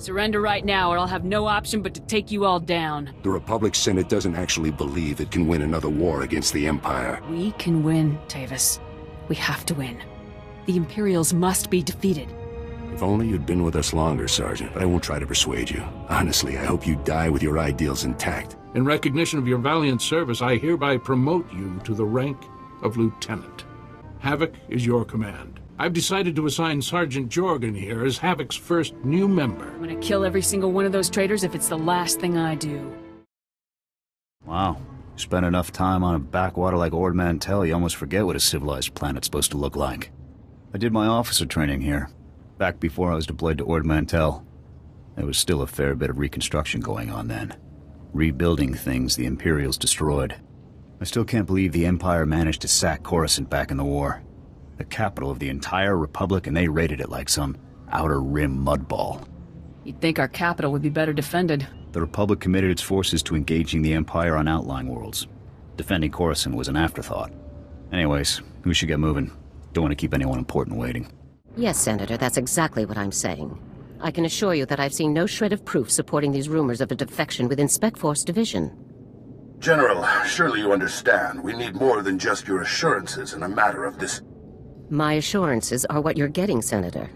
Surrender right now, or I'll have no option but to take you all down. The Republic Senate doesn't actually believe it can win another war against the Empire. We can win, Tavus. We have to win. The Imperials must be defeated. If only you'd been with us longer, Sergeant, but I won't try to persuade you. Honestly, I hope you die with your ideals intact. In recognition of your valiant service, I hereby promote you to the rank of Lieutenant. Havoc is your command. I've decided to assign Sergeant Jorgen here as Havoc's first new member. I'm gonna kill every single one of those traitors if it's the last thing I do. Wow. Spend enough time on a backwater like Ord Mantell, you almost forget what a civilized planet's supposed to look like. I did my officer training here, back before I was deployed to Ord Mantell. There was still a fair bit of reconstruction going on then. Rebuilding things the Imperials destroyed. I still can't believe the Empire managed to sack Coruscant back in the war. The capital of the entire Republic, and they raided it like some outer rim mudball. You'd think our capital would be better defended. The Republic committed its forces to engaging the Empire on outlying worlds. Defending Coruscant was an afterthought. Anyways, we should get moving. Don't want to keep anyone important waiting. Yes, Senator, that's exactly what I'm saying. I can assure you that I've seen no shred of proof supporting these rumors of a defection within SpecForce Division. General, surely you understand. We need more than just your assurances in a matter of this. My assurances are what you're getting, Senator.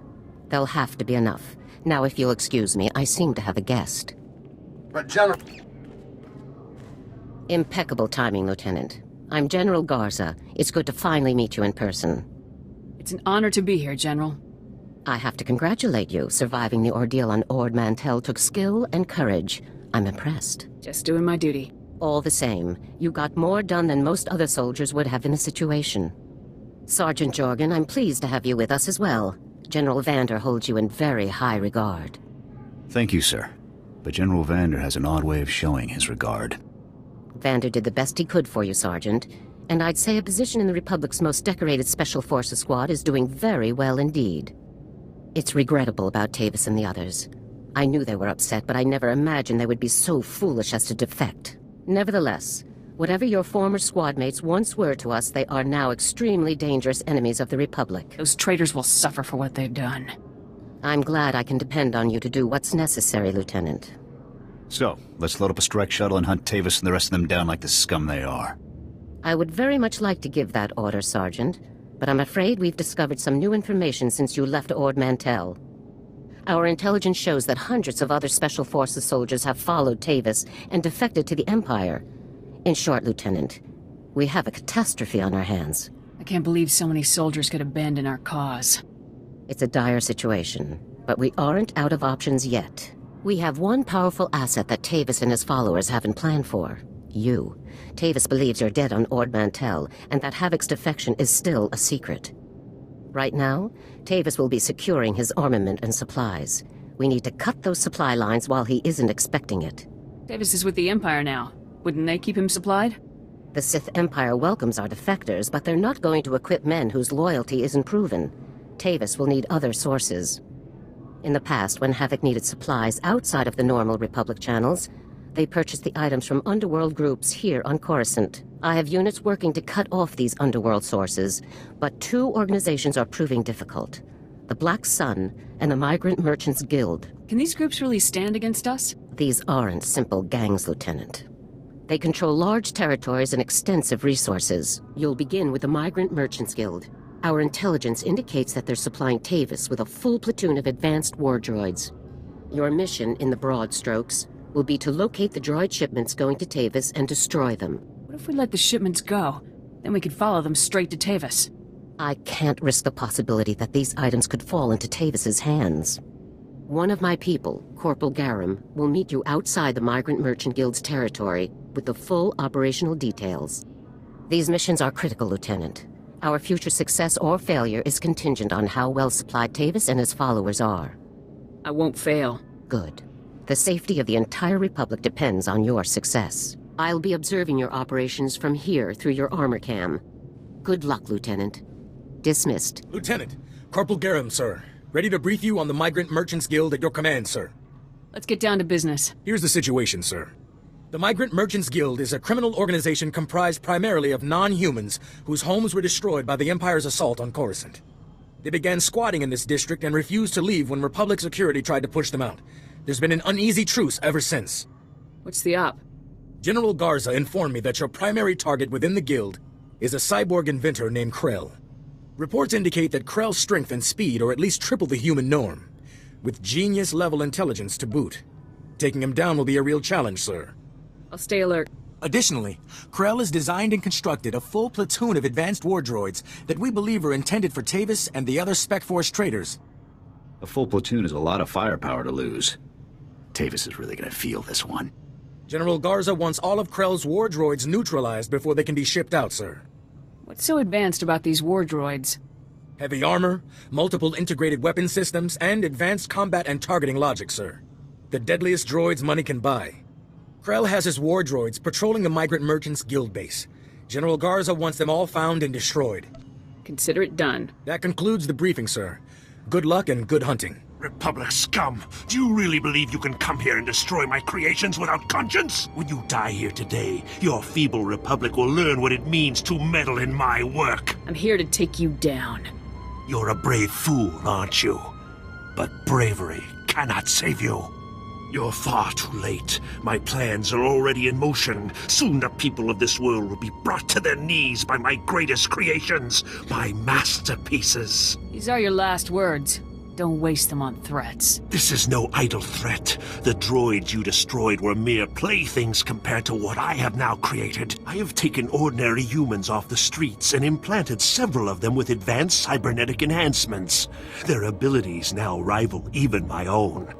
They'll have to be enough. Now, if you'll excuse me, I seem to have a guest. But General... Impeccable timing, Lieutenant. I'm General Garza. It's good to finally meet you in person. It's an honor to be here, General. I have to congratulate you. Surviving the ordeal on Ord Mantell took skill and courage. I'm impressed. Just doing my duty. All the same, you got more done than most other soldiers would have in the situation. Sergeant Jorgen, I'm pleased to have you with us as well. General Vander holds you in very high regard. Thank you, sir. But General Vander has an odd way of showing his regard. Vander did the best he could for you, Sergeant. And I'd say a position in the Republic's most decorated Special Forces squad is doing very well indeed. It's regrettable about Tavus and the others. I knew they were upset, but I never imagined they would be so foolish as to defect. Nevertheless, whatever your former squad mates once were to us, they are now extremely dangerous enemies of the Republic. Those traitors will suffer for what they've done. I'm glad I can depend on you to do what's necessary, Lieutenant. So, let's load up a strike shuttle and hunt Tavus and the rest of them down like the scum they are. I would very much like to give that order, Sergeant, but I'm afraid we've discovered some new information since you left Ord Mantell. Our intelligence shows that hundreds of other Special Forces soldiers have followed Tavus and defected to the Empire. In short, Lieutenant, we have a catastrophe on our hands. I can't believe so many soldiers could abandon our cause. It's a dire situation, but we aren't out of options yet. We have one powerful asset that Tavus and his followers haven't planned for. You. Tavus believes you're dead on Ord Mantell, and that Havoc's defection is still a secret. Right now, Tavus will be securing his armament and supplies. We need to cut those supply lines while he isn't expecting it. Tavus is with the Empire now. Wouldn't they keep him supplied? The Sith Empire welcomes our defectors, but they're not going to equip men whose loyalty isn't proven. Tavus will need other sources. In the past, when Havoc needed supplies outside of the normal Republic channels, they purchased the items from underworld groups here on Coruscant. I have units working to cut off these underworld sources, but two organizations are proving difficult. The Black Sun and the Migrant Merchants Guild. Can these groups really stand against us? These aren't simple gangs, Lieutenant. They control large territories and extensive resources. You'll begin with the Migrant Merchants Guild. Our intelligence indicates that they're supplying Tavus with a full platoon of advanced war droids. Your mission, in the broad strokes, will be to locate the droid shipments going to Tavus and destroy them. What if we let the shipments go? Then we could follow them straight to Tavus. I can't risk the possibility that these items could fall into Tavus's hands. One of my people, Corporal Garum, will meet you outside the Migrant Merchant Guild's territory with the full operational details. These missions are critical, Lieutenant. Our future success or failure is contingent on how well supplied Tavus and his followers are. I won't fail. Good. The safety of the entire Republic depends on your success. I'll be observing your operations from here through your armor cam. Good luck, Lieutenant. Dismissed. Lieutenant, Corporal Garum, sir. Ready to brief you on the Migrant Merchants Guild at your command, sir. Let's get down to business. Here's the situation, sir. The Migrant Merchants Guild is a criminal organization comprised primarily of non-humans whose homes were destroyed by the Empire's assault on Coruscant. They began squatting in this district and refused to leave when Republic security tried to push them out. There's been an uneasy truce ever since. What's the op? General Garza informed me that your primary target within the guild is a cyborg inventor named Krell. Reports indicate that Krell's strength and speed are at least triple the human norm, with genius-level intelligence to boot. Taking him down will be a real challenge, sir. I'll stay alert. Additionally, Krell has designed and constructed a full platoon of advanced war droids that we believe are intended for Tavus and the other SpecForce traitors. A full platoon is a lot of firepower to lose. Tavus is really gonna feel this one. General Garza wants all of Krell's war droids neutralized before they can be shipped out, sir. What's so advanced about these war droids? Heavy armor, multiple integrated weapon systems, and advanced combat and targeting logic, sir. The deadliest droids money can buy. Krell has his war droids patrolling the Migrant Merchants Guild base. General Garza wants them all found and destroyed. Consider it done. That concludes the briefing, sir. Good luck and good hunting. Republic scum! Do you really believe you can come here and destroy my creations without conscience? When you die here today, your feeble Republic will learn what it means to meddle in my work. I'm here to take you down. You're a brave fool, aren't you? But bravery cannot save you. You're far too late. My plans are already in motion. Soon the people of this world will be brought to their knees by my greatest creations, my masterpieces. These are your last words. Don't waste them on threats. This is no idle threat. The droids you destroyed were mere playthings compared to what I have now created. I have taken ordinary humans off the streets and implanted several of them with advanced cybernetic enhancements. Their abilities now rival even my own.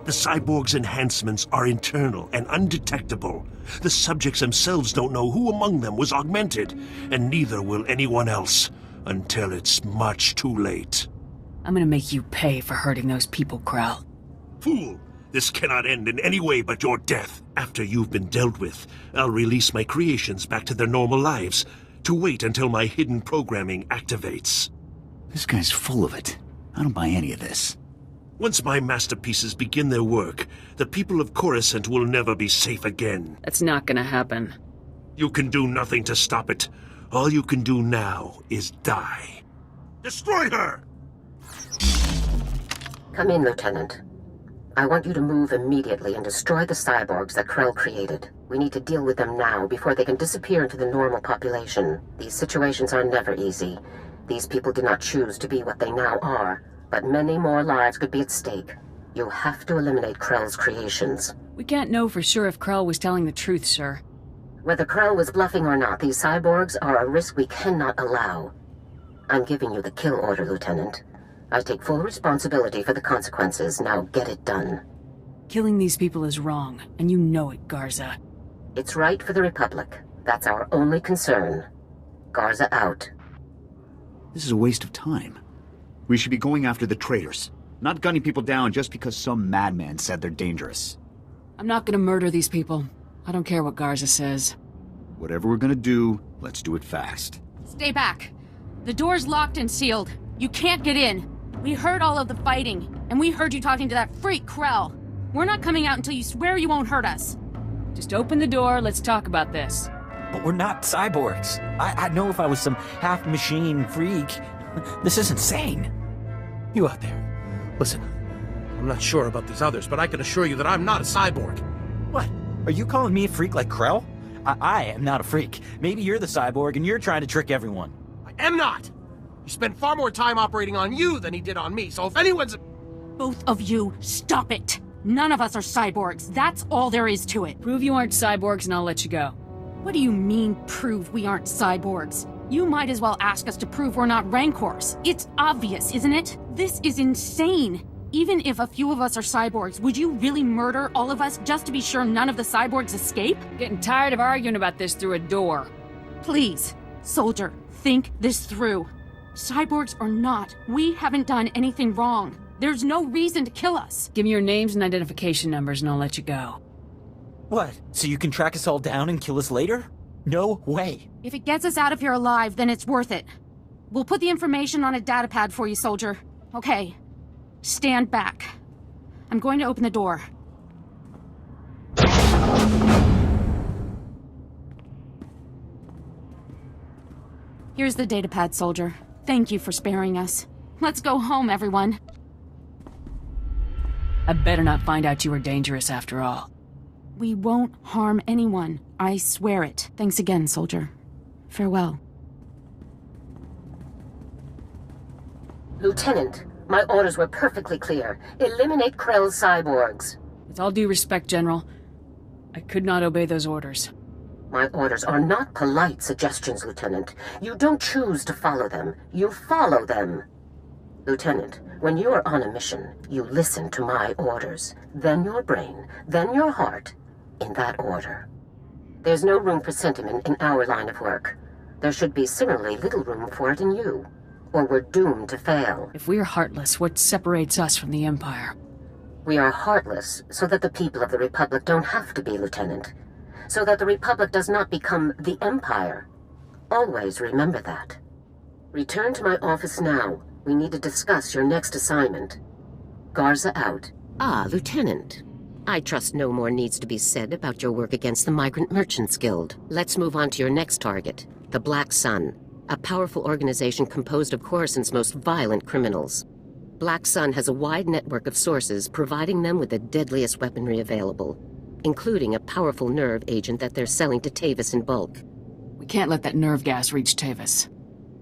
The cyborg's enhancements are internal and undetectable. The subjects themselves don't know who among them was augmented, and neither will anyone else, until it's much too late. I'm gonna make you pay for hurting those people, Krell. Fool! This cannot end in any way but your death. After you've been dealt with, I'll release my creations back to their normal lives, to wait until my hidden programming activates. This guy's full of it. I don't buy any of this. Once my masterpieces begin their work, the people of Coruscant will never be safe again. That's not gonna happen. You can do nothing to stop it. All you can do now is die. Destroy her! Come in, Lieutenant. I want you to move immediately and destroy the cyborgs that Krell created. We need to deal with them now before they can disappear into the normal population. These situations are never easy. These people did not choose to be what they now are, but many more lives could be at stake. You'll have to eliminate Krell's creations. We can't know for sure if Krell was telling the truth, sir. Whether Krell was bluffing or not, these cyborgs are a risk we cannot allow. I'm giving you the kill order, Lieutenant. I take full responsibility for the consequences. Now get it done. Killing these people is wrong, and you know it, Garza. It's right for the Republic. That's our only concern. Garza out. This is a waste of time. We should be going after the traitors, not gunning people down just because some madman said they're dangerous. I'm not gonna murder these people. I don't care what Garza says. Whatever we're gonna do, let's do it fast. Stay back. The door's locked and sealed. You can't get in. We heard all of the fighting, and we heard you talking to that freak Krell. We're not coming out until you swear you won't hurt us. Just open the door, let's talk about this. But we're not cyborgs. I'd know if I was some half-machine freak. This is insane. You out there. Listen, I'm not sure about these others, but I can assure you that I'm not a cyborg. What? Are you calling me a freak like Krell? I am not a freak. Maybe you're the cyborg and you're trying to trick everyone. I am not! He spent far more time operating on you than he did on me, so if anyone's... Both of you, stop it! None of us are cyborgs. That's all there is to it. Prove you aren't cyborgs and I'll let you go. What do you mean, prove we aren't cyborgs? You might as well ask us to prove we're not Rancors. It's obvious, isn't it? This is insane. Even if a few of us are cyborgs, would you really murder all of us just to be sure none of the cyborgs escape? Getting tired of arguing about this through a door. Please, soldier, think this through. Cyborgs or not, we haven't done anything wrong. There's no reason to kill us. Give me your names and identification numbers and I'll let you go. What? So you can track us all down and kill us later? No way. If it gets us out of here alive, then it's worth it. We'll put the information on a datapad for you, soldier. Okay. Stand back. I'm going to open the door. Here's the datapad, soldier. Thank you for sparing us. Let's go home, everyone. I've better not find out you were dangerous after all. We won't harm anyone. I swear it. Thanks again, soldier. Farewell. Lieutenant, my orders were perfectly clear. Eliminate Krell's cyborgs. With all due respect, General, I could not obey those orders. My orders are not polite suggestions, Lieutenant. You don't choose to follow them. You follow them. Lieutenant, when you are on a mission, you listen to my orders. Then your brain, then your heart, in that order. There's no room for sentiment in our line of work. There should be similarly little room for it in you, or we're doomed to fail. If we are heartless, what separates us from the Empire? We are heartless so that the people of the Republic don't have to be, Lieutenant. So that the Republic does not become the Empire. Always remember that. Return to my office now. We need to discuss your next assignment. Garza out. Ah, Lieutenant. I trust no more needs to be said about your work against the Migrant Merchants Guild. Let's move on to your next target, the Black Sun, a powerful organization composed of Coruscant's most violent criminals. Black Sun has a wide network of sources providing them with the deadliest weaponry available, including a powerful nerve agent that they're selling to Tavus in bulk. We can't let that nerve gas reach Tavus.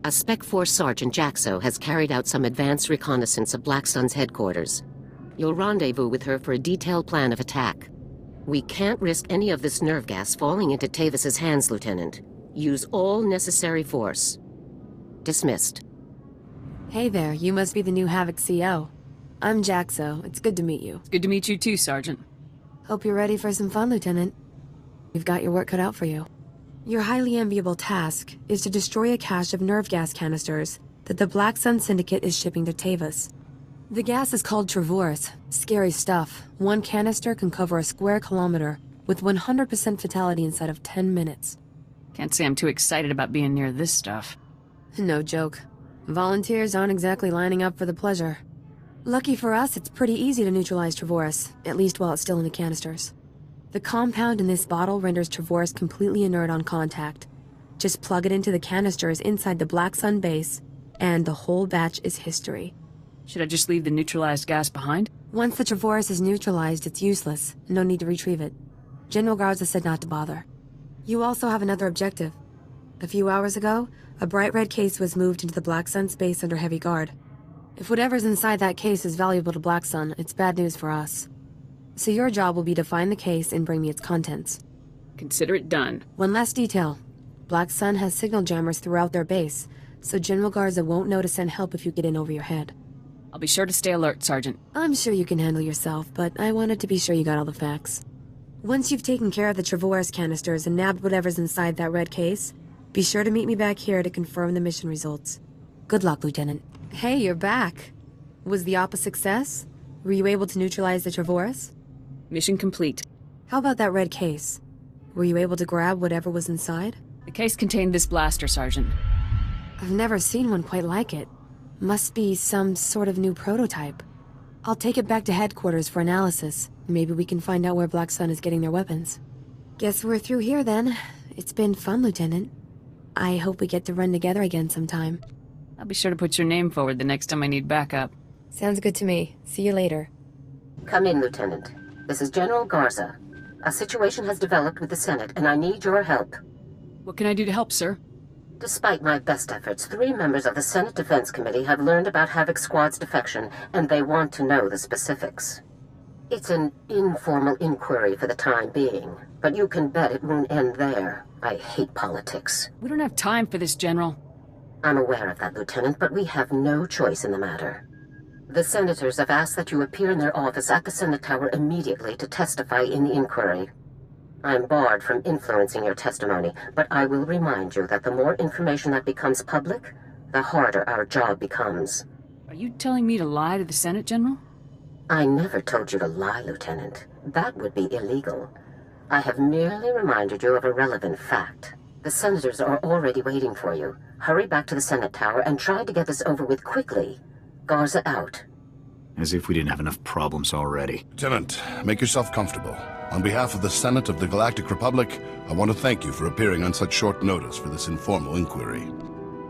A SpecForce Sergeant Jaxo has carried out some advanced reconnaissance of Black Sun's headquarters. You'll rendezvous with her for a detailed plan of attack. We can't risk any of this nerve gas falling into Tavus's hands, Lieutenant. Use all necessary force. Dismissed. Hey there, you must be the new Havoc CO. I'm Jaxo. It's good to meet you. It's good to meet you too, Sergeant. Hope you're ready for some fun, Lieutenant. You've got your work cut out for you. Your highly enviable task is to destroy a cache of nerve gas canisters that the Black Sun Syndicate is shipping to Tavus. The gas is called Traitors. Scary stuff. One canister can cover a square kilometer with 100% fatality inside of 10 minutes. Can't say I'm too excited about being near this stuff. No joke. Volunteers aren't exactly lining up for the pleasure. Lucky for us, it's pretty easy to neutralize Traitors, at least while it's still in the canisters. The compound in this bottle renders Traitors completely inert on contact. Just plug it into the canisters inside the Black Sun base, and the whole batch is history. Should I just leave the neutralized gas behind? Once the Traitors is neutralized, it's useless. No need to retrieve it. General Garza said not to bother. You also have another objective. A few hours ago, a bright red case was moved into the Black Sun space under heavy guard. If whatever's inside that case is valuable to Black Sun, it's bad news for us. So your job will be to find the case and bring me its contents. Consider it done. One last detail. Black Sun has signal jammers throughout their base, so General Garza won't know to send help if you get in over your head. I'll be sure to stay alert, Sergeant. I'm sure you can handle yourself, but I wanted to be sure you got all the facts. Once you've taken care of the Traitors canisters and nabbed whatever's inside that red case, be sure to meet me back here to confirm the mission results. Good luck, Lieutenant. Hey, you're back. Was the op a success? Were you able to neutralize the Traitors? Mission complete. How about that red case? Were you able to grab whatever was inside? The case contained this blaster, Sergeant. I've never seen one quite like it. Must be some sort of new prototype. I'll take it back to headquarters for analysis. Maybe we can find out where Black Sun is getting their weapons. Guess we're through here then. It's been fun, Lieutenant. I hope we get to run together again sometime. I'll be sure to put your name forward the next time I need backup. Sounds good to me. See you later. Come in, Lieutenant. This is General Garza. A situation has developed with the Senate, and I need your help. What can I do to help, sir? Despite my best efforts, 3 members of the Senate Defense Committee have learned about Havoc Squad's defection, and they want to know the specifics. It's an informal inquiry for the time being, but you can bet it won't end there. I hate politics. We don't have time for this, General. I'm aware of that, Lieutenant, but we have no choice in the matter. The senators have asked that you appear in their office at the Senate Tower immediately to testify in the inquiry. I'm barred from influencing your testimony, but I will remind you that the more information that becomes public, the harder our job becomes. Are you telling me to lie to the Senate, General? I never told you to lie, Lieutenant. That would be illegal. I have merely reminded you of a relevant fact. The senators are already waiting for you. Hurry back to the Senate Tower and try to get this over with quickly. Garza out. As if we didn't have enough problems already. Lieutenant, make yourself comfortable. On behalf of the Senate of the Galactic Republic, I want to thank you for appearing on such short notice for this informal inquiry.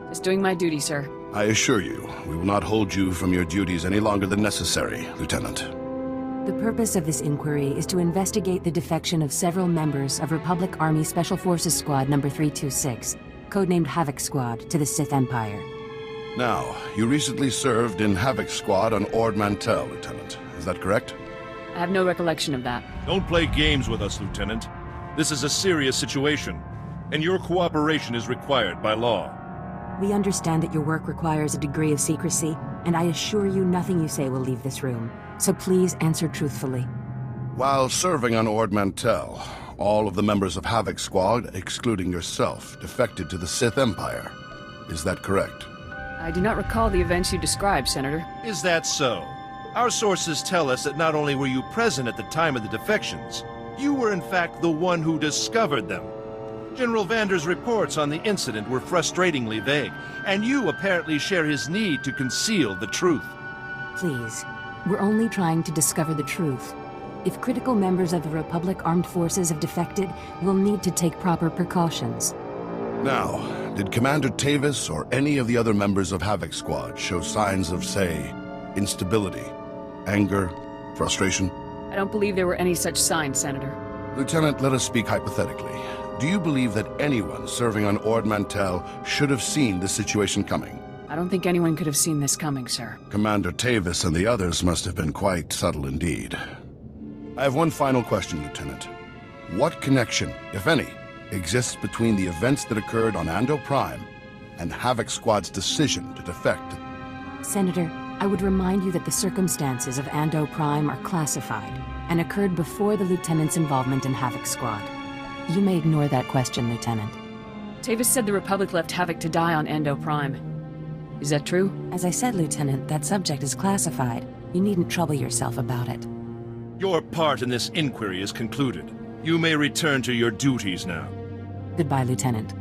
Just doing my duty, sir. I assure you, we will not hold you from your duties any longer than necessary, Lieutenant. The purpose of this inquiry is to investigate the defection of several members of Republic Army Special Forces Squad number 326, codenamed Havoc Squad, to the Sith Empire. Now, you recently served in Havoc Squad on Ord Mantell, Lieutenant. Is that correct? I have no recollection of that. Don't play games with us, Lieutenant. This is a serious situation, and your cooperation is required by law. We understand that your work requires a degree of secrecy, and I assure you nothing you say will leave this room. So please answer truthfully. While serving on Ord Mantell, all of the members of Havoc Squad, excluding yourself, defected to the Sith Empire. Is that correct? I do not recall the events you described, Senator. Is that so? Our sources tell us that not only were you present at the time of the defections, you were in fact the one who discovered them. General Vander's reports on the incident were frustratingly vague, and you apparently share his need to conceal the truth. Please, we're only trying to discover the truth. If critical members of the Republic Armed Forces have defected, we'll need to take proper precautions. Now, did Commander Tavus or any of the other members of Havoc Squad show signs of, say, instability, anger, frustration? I don't believe there were any such signs, Senator. Lieutenant, let us speak hypothetically. Do you believe that anyone serving on Ord Mantell should have seen this situation coming? I don't think anyone could have seen this coming, sir. Commander Tavus and the others must have been quite subtle indeed. I have one final question, Lieutenant. What connection, if any, exists between the events that occurred on Ando Prime and Havoc Squad's decision to defect? Senator, I would remind you that the circumstances of Ando Prime are classified and occurred before the Lieutenant's involvement in Havoc Squad. You may ignore that question, Lieutenant. Tavus said the Republic left Havoc to die on Ando Prime. Is that true? As I said, Lieutenant, that subject is classified. You needn't trouble yourself about it. Your part in this inquiry is concluded. You may return to your duties now. Goodbye, Lieutenant.